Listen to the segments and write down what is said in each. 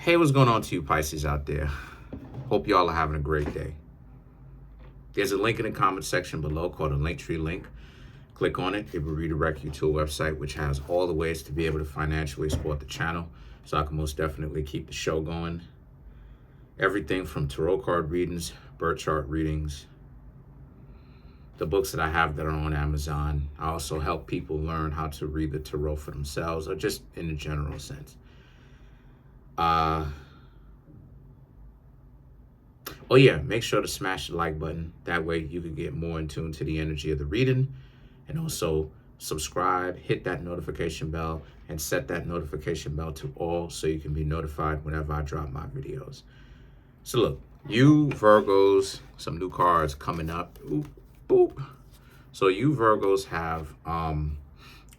Hey, what's going on to you Pisces out there? Hope y'all are having a great day. There's a link in the comment section below called a Linktree link. Click on it. It will redirect you to a website which has all the ways to be able to financially support the channel, so I can most definitely keep the show going. Everything from tarot card readings, birth chart readings, the books that I have that are on Amazon. I also help people learn how to read the tarot for themselves, or just in a general sense. Oh yeah, make sure to smash the like button. That way you can get more in tune to the energy of the reading. And also subscribe, hit that notification bell, and set that notification bell to all so you can be notified whenever I drop my videos. So look, you Virgos, some new cards coming up. Oop, boop. So you Virgos have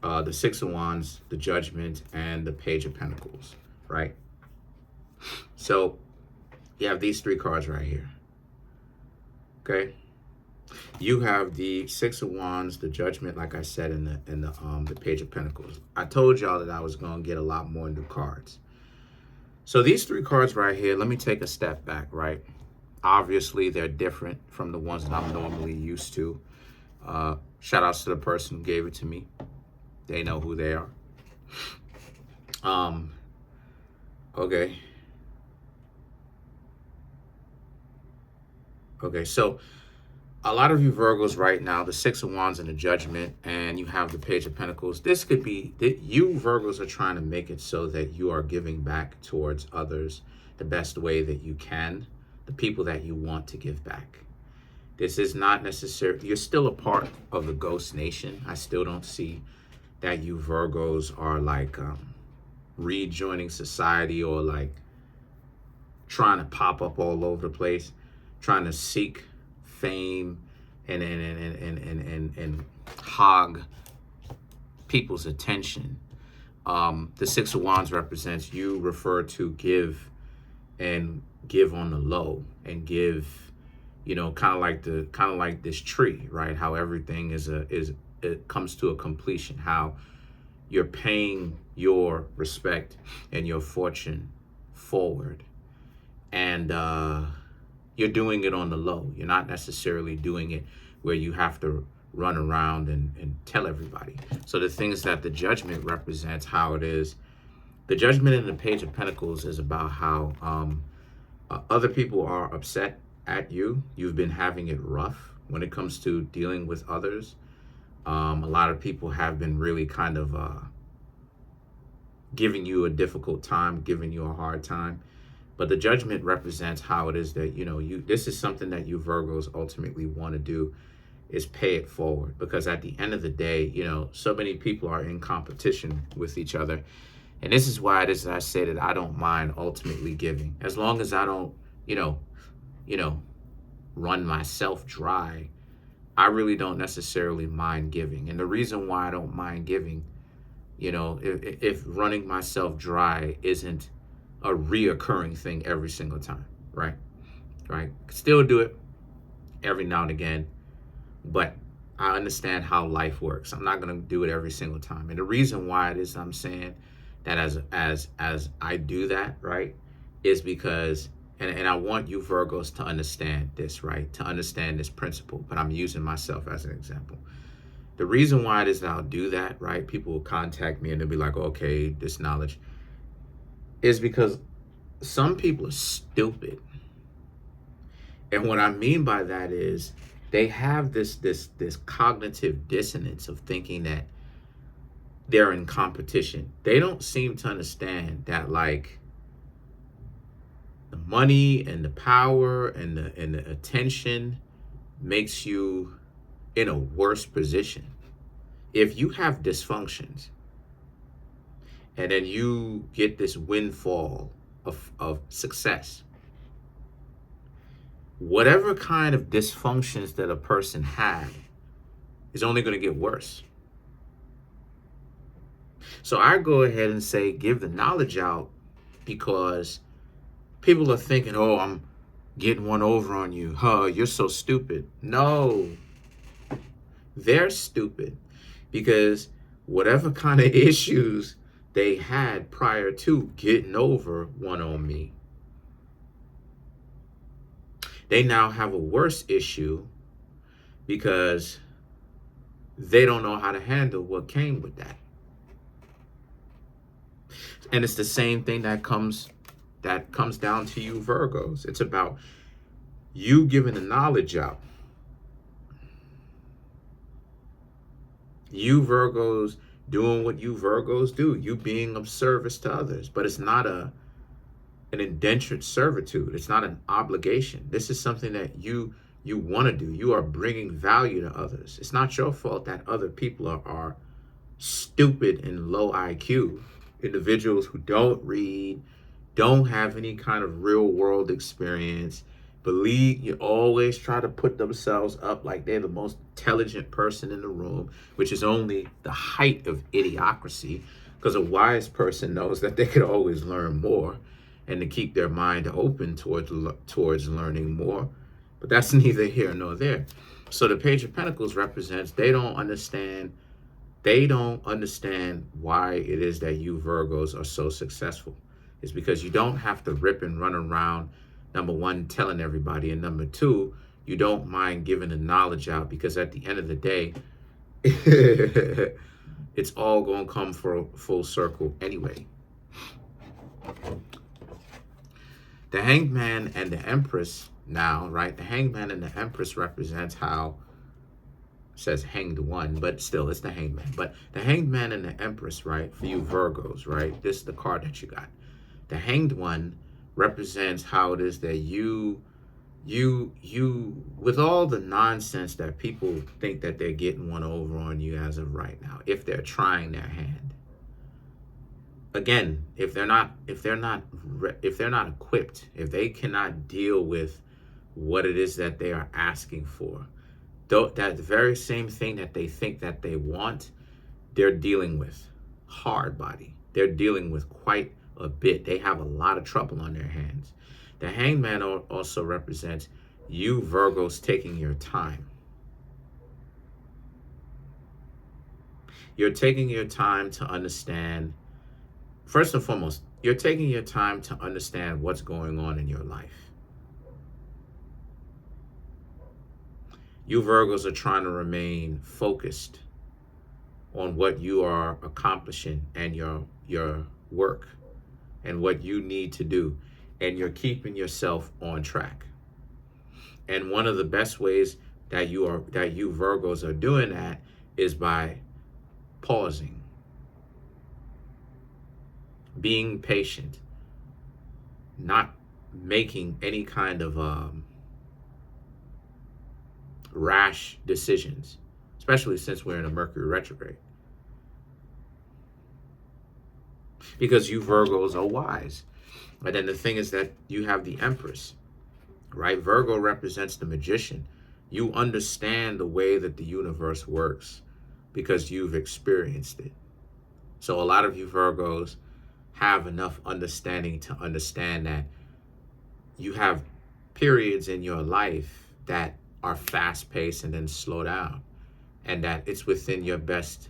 the Six of Wands, the Judgment, and the Page of Pentacles, right? So you have these three cards right here. Okay. You have the Six of Wands, the Judgment, like I said, in the Page of Pentacles. I told y'all that I was gonna get a lot more new cards. So these three cards right here, let me take a step back, right? Obviously, they're different from the ones that I'm normally used to. Shout outs to the person who gave it to me. They know who they are. Okay. Okay, so a lot of you Virgos right now, the Six of Wands and the Judgment, and you have the Page of Pentacles. This could be that you Virgos are trying to make it so that you are giving back towards others the best way that you can, the people that you want to give back. This is not necessarily, you're still a part of the Ghost Nation. I still don't see that you Virgos are like rejoining society or like trying to pop up all over the place, trying to seek fame and hog people's attention. The Six of Wands represents you refer to give and give on the low, and give, you know, kind of like this tree, right? How everything it comes to a completion, how you're paying your respect and your fortune forward, and you're doing it on the low. You're not necessarily doing it where you have to run around and tell everybody. So the things that the Judgment represents, how it is, the Judgment in the Page of Pentacles is about how other people are upset at you. You've been having it rough when it comes to dealing with others. A lot of people have been really kind of giving you a difficult time, giving you a hard time. But the Judgment represents how it is that, you know, this is something that you Virgos ultimately want to do, is pay it forward. Because at the end of the day, you know, so many people are in competition with each other. And this is why it is that I say that I don't mind ultimately giving. As long as I don't, you know, run myself dry, I really don't necessarily mind giving. And the reason why I don't mind giving, you know, if running myself dry isn't a reoccurring thing every single time, right? Still do it every now and again, but I understand how life works. I'm not going to do it every single time. And the reason why it is I'm saying that as I do that, right, is because, and I want you Virgos to understand this, right? To understand this principle, but I'm using myself as an example. The reason why it is that I'll do that, right? People will contact me and they'll be like, okay, this knowledge, is because some people are stupid. And what I mean by that is they have this cognitive dissonance of thinking that they're in competition. They don't seem to understand that, like, the money and the power and the attention makes you in a worse position. If you have dysfunctions and then you get this windfall of success, whatever kind of dysfunctions that a person had is only going to get worse. So I go ahead and say, give the knowledge out, because people are thinking, oh, I'm getting one over on you. Huh, you're so stupid. No, they're stupid, because whatever kind of issues they had prior to getting over one on me. They now have a worse issue because they don't know how to handle what came with that. And it's the same thing that comes down to you Virgos. It's about you giving the knowledge out. You Virgos doing what you Virgos do. You being of service to others. But it's not an indentured servitude. It's not an obligation. This is something that you want to do. You are bringing value to others. It's not your fault that other people are stupid and low IQ. Individuals who don't read, don't have any kind of real world experience, you always try to put themselves up like they're the most intelligent person in the room, which is only the height of idiocracy, because a wise person knows that they could always learn more and to keep their mind open towards learning more. But that's neither here nor there. So the Page of Pentacles represents they don't understand why it is that you Virgos are so successful. It's because you don't have to rip and run around, number one, telling everybody, and number two, you don't mind giving the knowledge out, because at the end of the day, it's all going to come for full circle anyway. The Hanged Man and the Empress now, right? The Hanged Man and the Empress represents how, says hanged one, but still it's the Hanged Man. But the Hanged Man and the Empress, right? For you Virgos, right? This is the card that you got. The Hanged One represents how it is that you, with all the nonsense that people think that they're getting one over on you as of right now, if they're trying their hand. Again, if they're not equipped, if they cannot deal with what it is that they are asking for, that very same thing that they think that they want, they're dealing with hard body. They're dealing with quite a bit. They have a lot of trouble on their hands. The Hanged Man also represents you Virgos taking your time. You're taking your time to understand. First and foremost, you're taking your time to understand what's going on in your life. You Virgos are trying to remain focused on what you are accomplishing and your work and what you need to do, and you're keeping yourself on track. And one of the best ways that you Virgos are doing that is by pausing, being patient, not making any kind of rash decisions, especially since we're in a Mercury retrograde. Because you Virgos are wise. And then the thing is that you have the Empress, right? Virgo represents the magician. You understand the way that the universe works because you've experienced it. So a lot of you Virgos have enough understanding to understand that you have periods in your life that are fast-paced and then slow down, and that it's within your best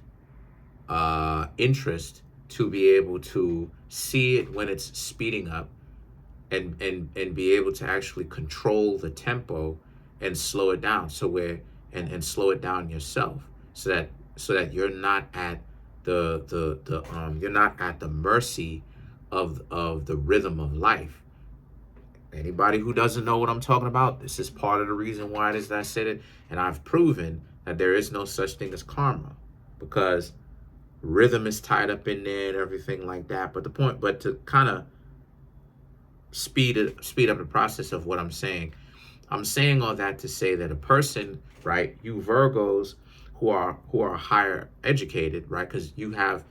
interest to be able to see it when it's speeding up and be able to actually control the tempo and slow it down, and slow it down yourself, so that you're not at you're not at the mercy of the rhythm of life. Anybody who doesn't know what I'm talking about, this is part of the reason why it is that I said it, and I've proven that there is no such thing as karma, because rhythm is tied up in there and everything like that. But to kind of speed up the process of what I'm saying all that to say that a person, right, you Virgos who are higher educated, right, because you have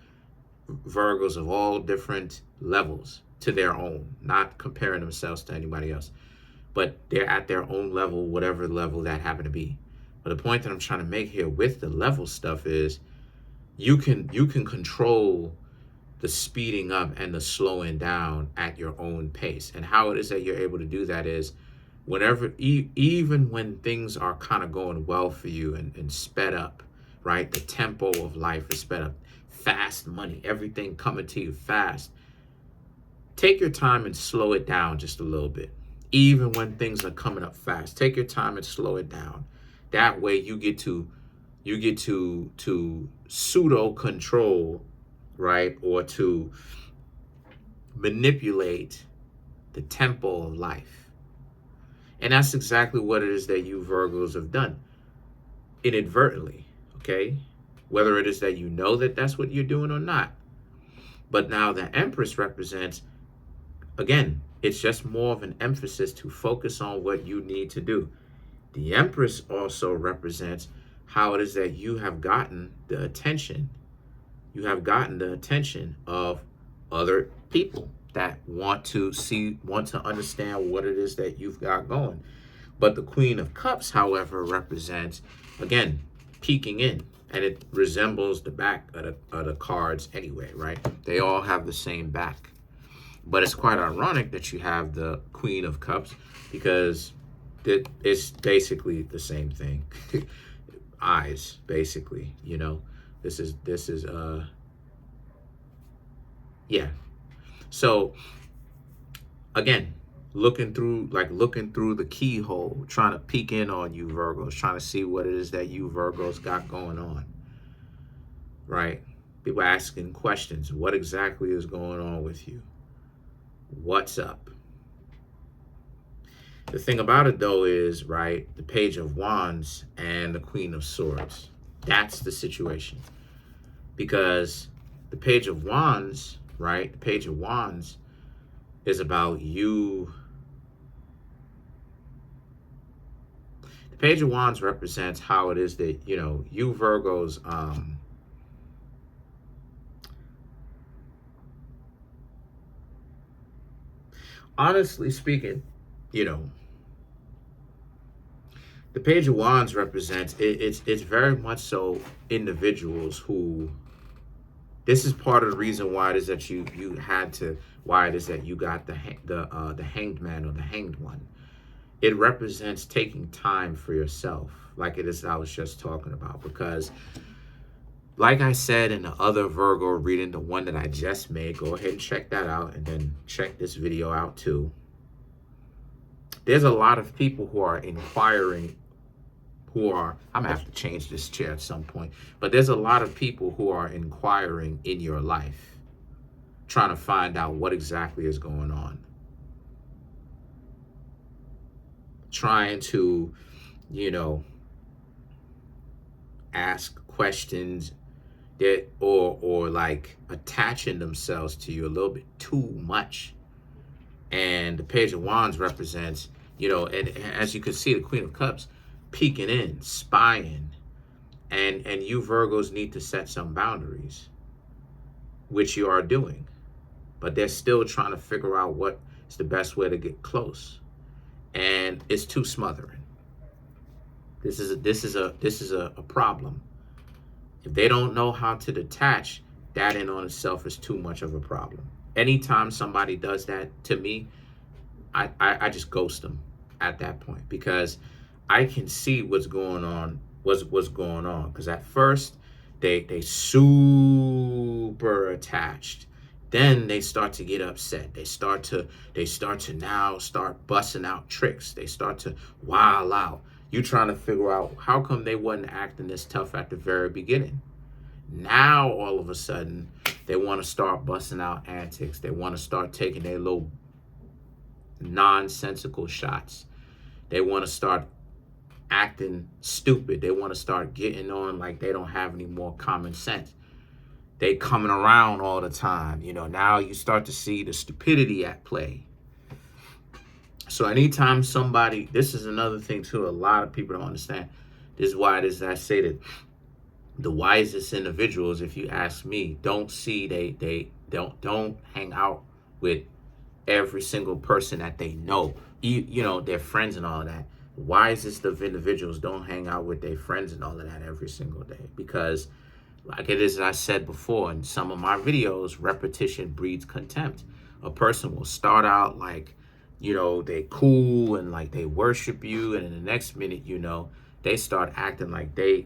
Virgos of all different levels to their own, not comparing themselves to anybody else, but they're at their own level, whatever level that happen to be. But the point that I'm trying to make here with the level stuff is you can control the speeding up and the slowing down at your own pace. And how it is that you're able to do that is whenever, even when things are kind of going well for you and sped up, right? The tempo of life is sped up. fast money, everything coming to you fast. Take your time and slow it down just a little bit. Even when things are coming up fast, take your time and slow it down. That way you get to pseudo control, right? Or to manipulate the tempo of life. And that's exactly what it is that you Virgos have done inadvertently, okay? Whether it is that you know that that's what you're doing or not. But now the Empress represents, again, it's just more of an emphasis to focus on what you need to do. The Empress also represents how it is that you have gotten the attention. You have gotten the attention of other people that want to understand what it is that you've got going. But the Queen of Cups, however, represents, again, peeking in. And it resembles the back of the cards anyway, right? They all have the same back. But it's quite ironic that you have the Queen of Cups because it's basically the same thing. Eyes, basically, you know. This is yeah. So again, looking through the keyhole, trying to peek in on you Virgos, trying to see what it is that you Virgos got going on, right? People asking questions. What exactly is going on with you? What's up? The thing about it though is, right, the Page of Wands and the Queen of Swords. That's the situation. Because the Page of Wands, right, the Page of Wands is about you. The Page of Wands represents how it is that, you know, you Virgos, honestly speaking, you know, the Page of Wands represents, it's very much so individuals who, this is part of the reason why it is that why it is that you got the Hanged Man or the Hanged One. It represents taking time for yourself, like it is I was just talking about, because like I said in the other Virgo reading, the one that I just made, go ahead and check that out and then check this video out too. There's a lot of people who are inquiring, I'm gonna have to change this chair at some point, but there's a lot of people who are inquiring in your life, trying to find out what exactly is going on. Trying to, you know, ask questions that, or like attaching themselves to you a little bit too much. And the Page of Wands represents, you know, and as you can see, the Queen of Cups peeking in, spying. And you Virgos need to set some boundaries, which you are doing. But they're still trying to figure out what is the best way to get close. And it's too smothering. This is a problem. If they don't know how to detach, that in on itself is too much of a problem. Anytime somebody does that to me, I just ghost them at that point, because I can see what's going on. What's going on? Because at first they super attached. Then they start to get upset. They start to now start busting out tricks. They start to wild out. You trying to figure out how come they wasn't acting this tough at the very beginning. Now all of a sudden they want to start busting out antics. They want to start taking their little nonsensical shots. They want to start acting stupid. They want to start getting on like they don't have any more common sense. They coming around all the time. You know, now you start to see the stupidity at play. So anytime somebody, this is another thing too, a lot of people don't understand. This is why it is that I say that the wisest individuals, if you ask me, don't hang out with every single person that they know. You know, their friends and all of that. Wisest of individuals don't hang out with their friends and all of that every single day, because like it is, I said before in some of my videos, repetition breeds contempt. A person will start out like, you know, they cool and like they worship you, and in the next minute, you know, they start acting like they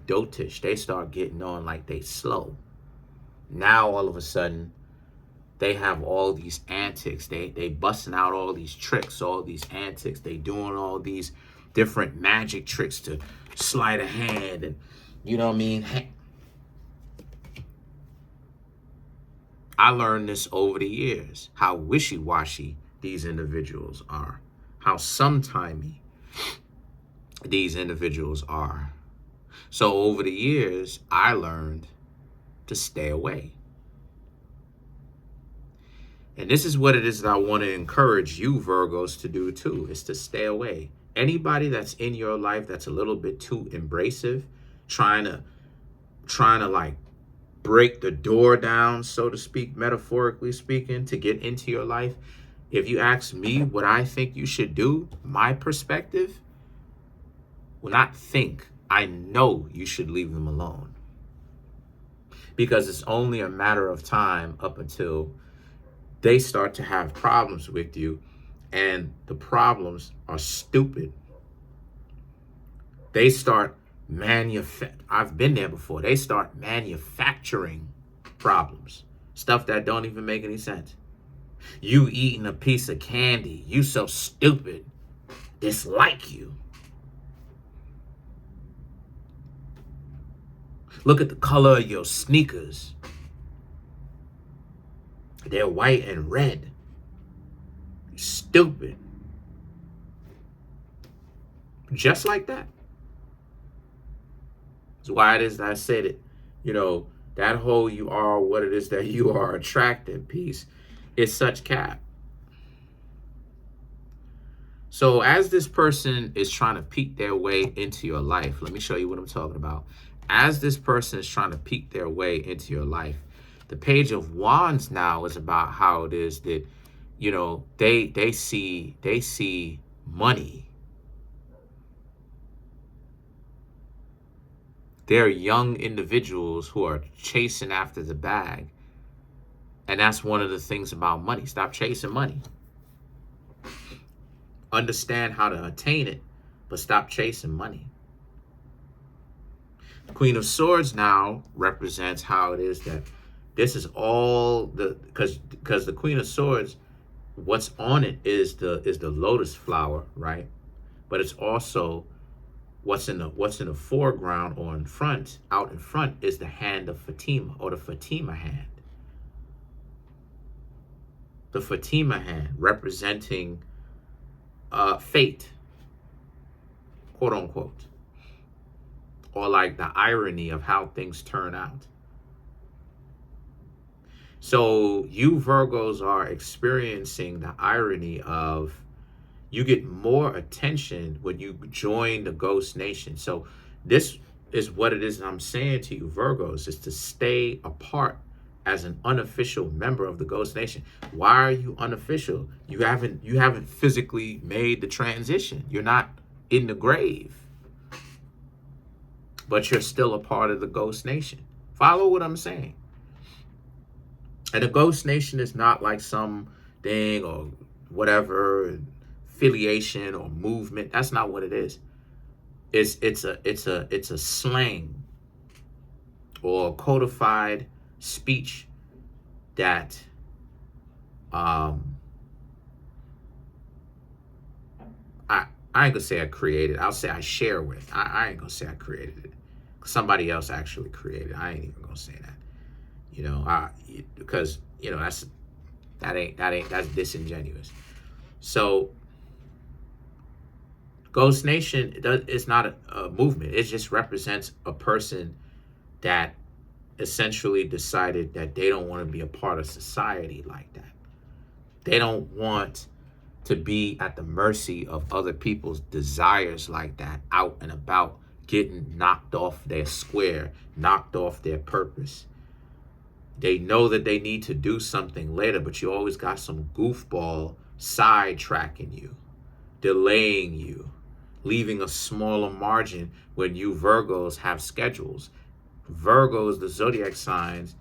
dotish. They start getting on like they slow. Now all of a sudden they have all these antics. They busting out all these tricks, all these antics. They doing all these different magic tricks to sleight of hand, and you know what I mean? I learned this over the years, how wishy-washy these individuals are, how sometimey these individuals are. So over the years, I learned to stay away. And this is what it is that I want to encourage you Virgos to do too, is to stay away. Anybody that's in your life that's a little bit too embracive, trying to like break the door down, so to speak, metaphorically speaking, to get into your life. If you ask me what I think you should do, my perspective, well, not think, I know you should leave them alone. Because it's only a matter of time up until they start to have problems with you, and the problems are stupid. They start I've been there before. They start manufacturing problems, stuff that don't even make any sense. You eating a piece of candy, you so stupid, dislike you. Look at the color of your sneakers. They're white and red. You stupid. Just like that. That's why it is that I said it. You know, that whole you are what it is that you are attracted piece is such cap. So as this person is trying to peek their way into your life, let me show you what I'm talking about. As this person is trying to peek their way into your life, the Page of Wands now is about how it is that, you know, they see money. They're young individuals who are chasing after the bag. And that's one of the things about money. Stop chasing money. Understand how to attain it, but stop chasing money. The Queen of Swords now represents how it is that this is all because the Queen of Swords, what's on it is the lotus flower, right? But it's also what's in the foreground or in front, out in front, is the hand of Fatima, or the Fatima hand. The Fatima hand representing fate, quote unquote, or like the irony of how things turn out. So you Virgos are experiencing the irony of, you get more attention when you join the Ghost Nation. So this is what it is I'm saying to you Virgos, is to stay apart as an unofficial member of the Ghost Nation. Why are you unofficial? You haven't physically made the transition. You're not in the grave, but you're still a part of the Ghost Nation. Follow what I'm saying. And the Ghost Nation is not like some thing or whatever, affiliation or movement. That's not what it is. It's a slang or codified speech that I ain't gonna say I created. I'll say I share with. I ain't gonna say I created it. Somebody else actually created it. I ain't even gonna say that. You know, because you know that's disingenuous. So Ghost Nation is not a movement. It just represents a person that essentially decided that they don't want to be a part of society like that. They don't want to be at the mercy of other people's desires like that, out and about, getting knocked off their square, knocked off their purpose. They know that they need to do something later, but you always got some goofball sidetracking you, delaying you, leaving a smaller margin when you Virgos have schedules. Virgos, the zodiac signs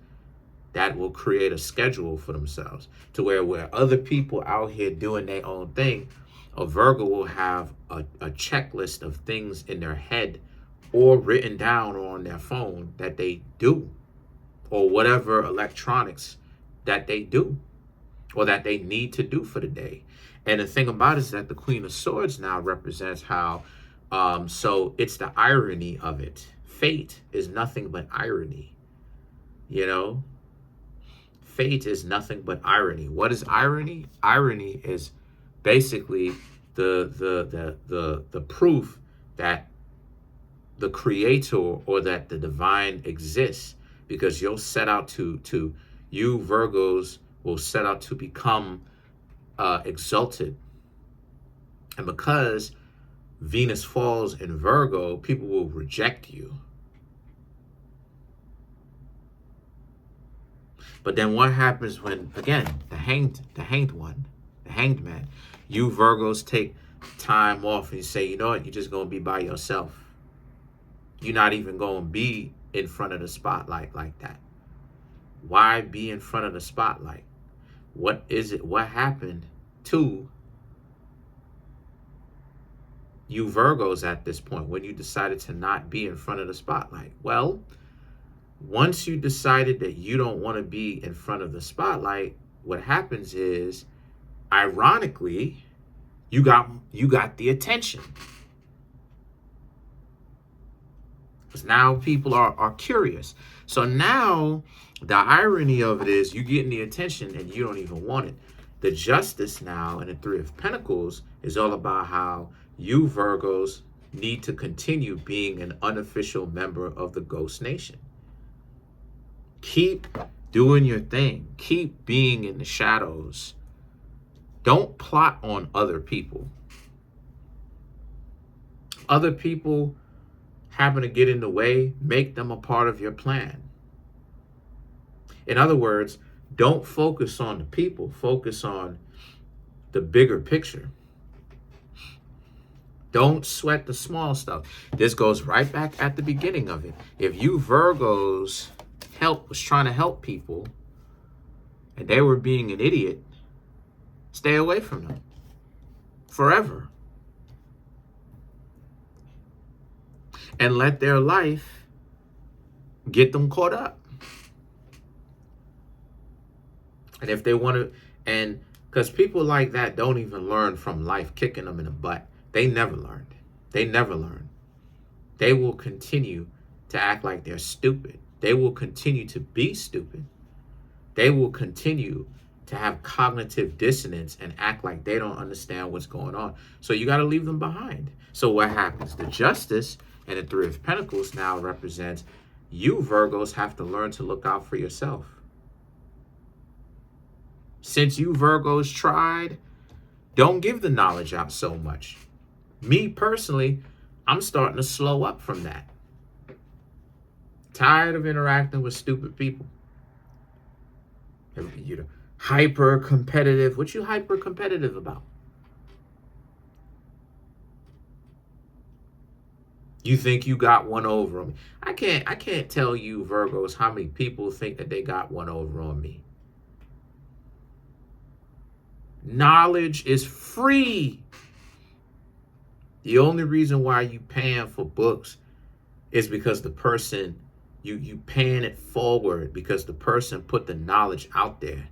that will create a schedule for themselves, to where other people out here doing their own thing, a Virgo will have a checklist of things in their head or written down or on their phone that they do. or whatever electronics that they do or that they need to do for the day. And the thing about it is that the Queen of Swords now represents how, so it's the irony of it. Fate is nothing but irony, you know? Fate is nothing but irony. What is irony? Irony is basically the proof that the creator or that the divine exists, because you'll set out to you Virgos will set out to become exalted. And because Venus falls in Virgo, people will reject you. But then what happens when, again, the hanged man, you Virgos take time off and you say, you know what, you're just going to be by yourself. You're not even going to be in front of the spotlight like that. Why be in front of the spotlight? What is it? What happened to you Virgos at this point when you decided to not be in front of the spotlight? Well, once you decided that you don't want to be in front of the spotlight, what happens is, ironically, you got the attention. Because now people are curious. So now the irony of it is you getting the attention and you don't even want it. The Justice now and the Three of Pentacles is all about how you Virgos need to continue being an unofficial member of the Ghost Nation. Keep doing your thing. Keep being in the shadows. Don't plot on other people. Other people happen to get in the way, make them a part of your plan. In other words, don't focus on the people. Focus on the bigger picture. Don't sweat the small stuff. This goes right back at the beginning of it. If you Virgos was trying to help people and they were being an idiot, stay away from them forever and let their life get them caught up. And if they want to, and because people like that don't even learn from life kicking them in the butt. They never learned. They never learn. They will continue to act like they're stupid. They will continue to be stupid. They will continue to have cognitive dissonance and act like they don't understand what's going on. So you got to leave them behind. So what happens? The Justice and the Three of Pentacles now represents you Virgos have to learn to look out for yourself. Since you Virgos tried, don't give the knowledge out so much. Me personally, I'm starting to slow up from that. Tired of interacting with stupid people. You're hyper competitive. What you hyper competitive about? You think you got one over on me? I can't tell you Virgos how many people think that they got one over on me. Knowledge is free. The only reason why you paying for books is because the person, you paying it forward because the person put the knowledge out there.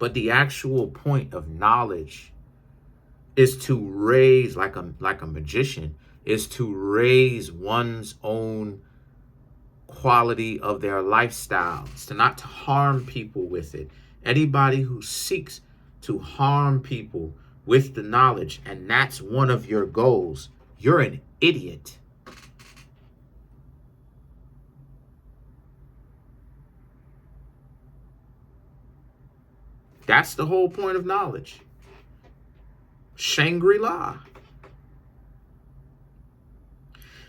But the actual point of knowledge is to raise, like a magician, is to raise one's own quality of their lifestyles, to not to harm people with it. Anybody who seeks to harm people with the knowledge, and that's one of your goals, you're an idiot. That's the whole point of knowledge. Shangri-La.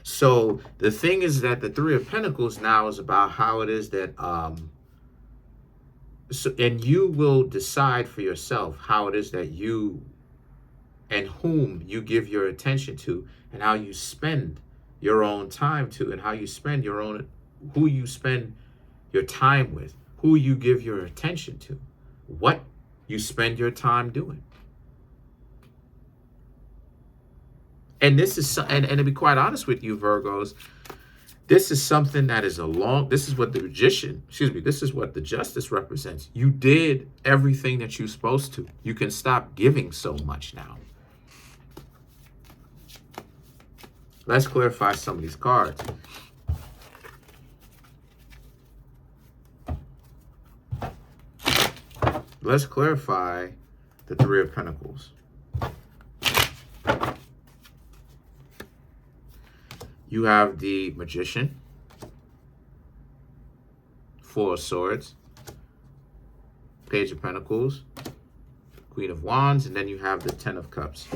So the thing is that the Three of Pentacles now is about how it is that and you will decide for yourself how it is that you and whom you give your attention to, and how you spend your own time to, and how you spend your own, who you spend your time with, who you give your attention to, what you spend your time doing. And this is, and to be quite honest with you, Virgos, This is something that is this is what the magician, this is what the justice represents. You did everything that you're supposed to. You can stop giving so much now. Let's clarify some of these cards. Let's clarify the Three of Pentacles. You have the Magician, Four of Swords, Page of Pentacles, Queen of Wands, and then you have the Ten of Cups.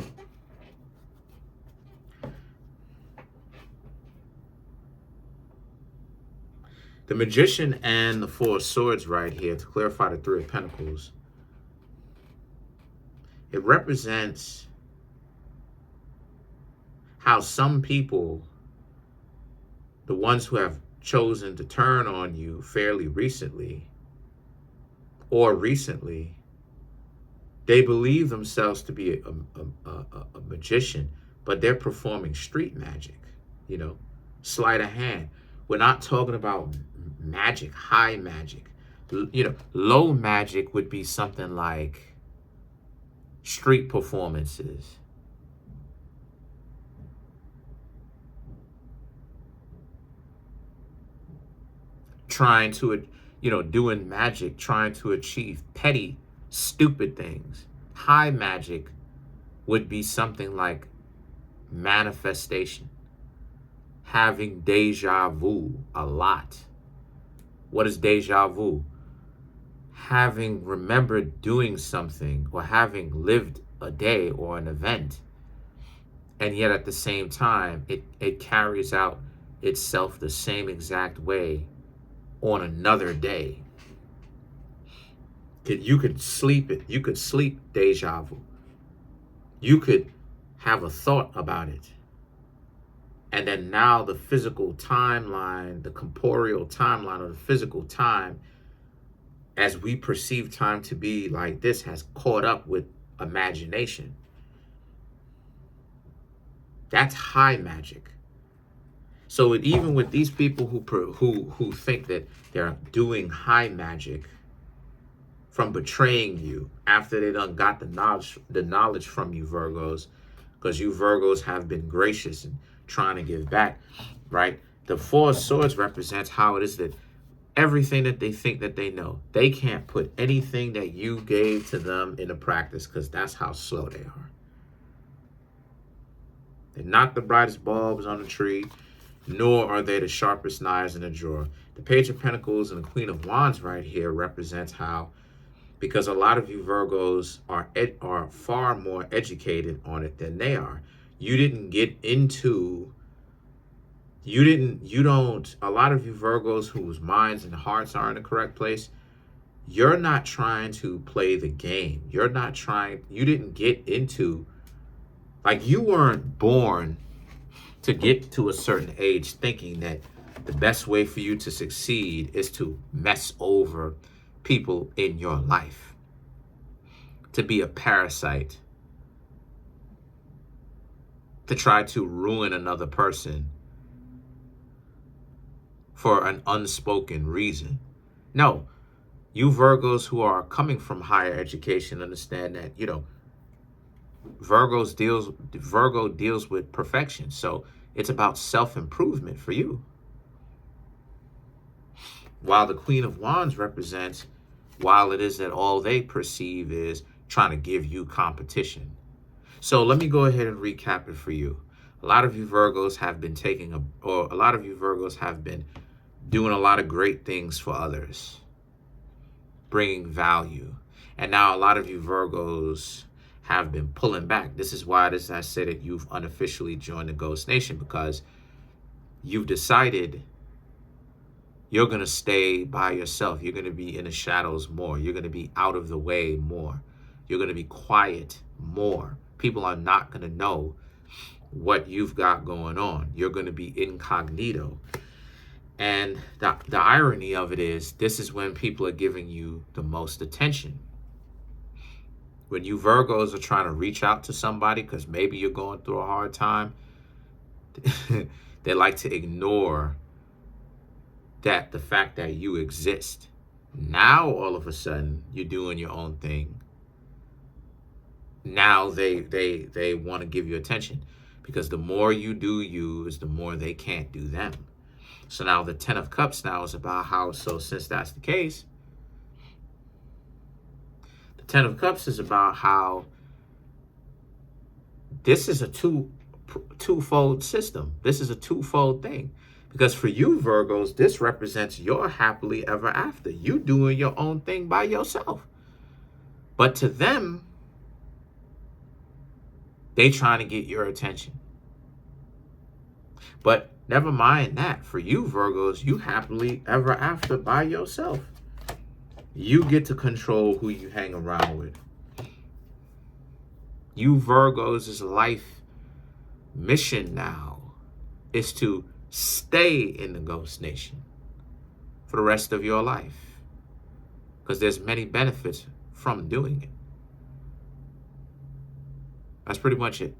The Magician and the Four of Swords right here, to clarify the Three of Pentacles, it represents how some people, the ones who have chosen to turn on you fairly recently or recently, they believe themselves to be a magician, but they're performing street magic, you know, sleight of hand. We're not talking about magic, high magic. You know, low magic would be something like street performances. Trying to, you know, doing magic, trying to achieve petty, stupid things. High magic would be something like manifestation, having deja vu a lot. What is deja vu? Having remembered doing something or having lived a day or an event, and yet at the same time, it carries out itself the same exact way on another day. You could sleep it. You could sleep deja vu. You could have a thought about it. And then now the physical timeline, the corporeal timeline or the physical time, as we perceive time to be like this, has caught up with imagination. That's high magic. So even with these people who think that they're doing high magic from betraying you after they done got the knowledge from you, Virgos, because you Virgos have been gracious and trying to give back, right? The Four of Swords represents how it is that everything that they think that they know, they can't put anything that you gave to them into practice because that's how slow they are. They're not the brightest bulbs on the tree, nor are they the sharpest knives in a drawer. The Page of Pentacles and the Queen of Wands right here represents how, because a lot of you Virgos are far more educated on it than they are. You didn't get into, a lot of you Virgos whose minds and hearts are in the correct place, you're not trying to play the game. You didn't get into, like, you weren't born to get to a certain age thinking that the best way for you to succeed is to mess over people in your life, to be a parasite, to try to ruin another person for an unspoken reason. No, you Virgos who are coming from higher education understand that, you know, Virgo deals with perfection. So it's about self-improvement for you. While the Queen of Wands represents, while it is that all they perceive is trying to give you competition. So let me go ahead and recap it for you. A lot of you Virgos have been doing a lot of great things for others, bringing value. And now a lot of you Virgos have been pulling back. This is why I said that you've unofficially joined the Ghost Nation, because you've decided you're going to stay by yourself. You're going to be in the shadows more. You're going to be out of the way more. You're going to be quiet more. People are not going to know what you've got going on. You're going to be incognito. And the irony of it is, this is when people are giving you the most attention. When you Virgos are trying to reach out to somebody because maybe you're going through a hard time, they like to ignore that the fact that you exist. Now all of a sudden you're doing your own thing. Now they want to give you attention, because the more you do you is the more they can't do them. So now the 10 of Cups now is about how, so since that's the case, the 10 of Cups is about how this is a twofold system. This is a twofold thing. Because for you, Virgos, this represents your happily ever after. You doing your own thing by yourself. But to them, they trying to get your attention. But never mind that. For you, Virgos, you happily ever after by yourself. You get to control who you hang around with. You Virgos' life mission now is to stay in the Ghost Nation for the rest of your life, because there's many benefits from doing it. That's pretty much it.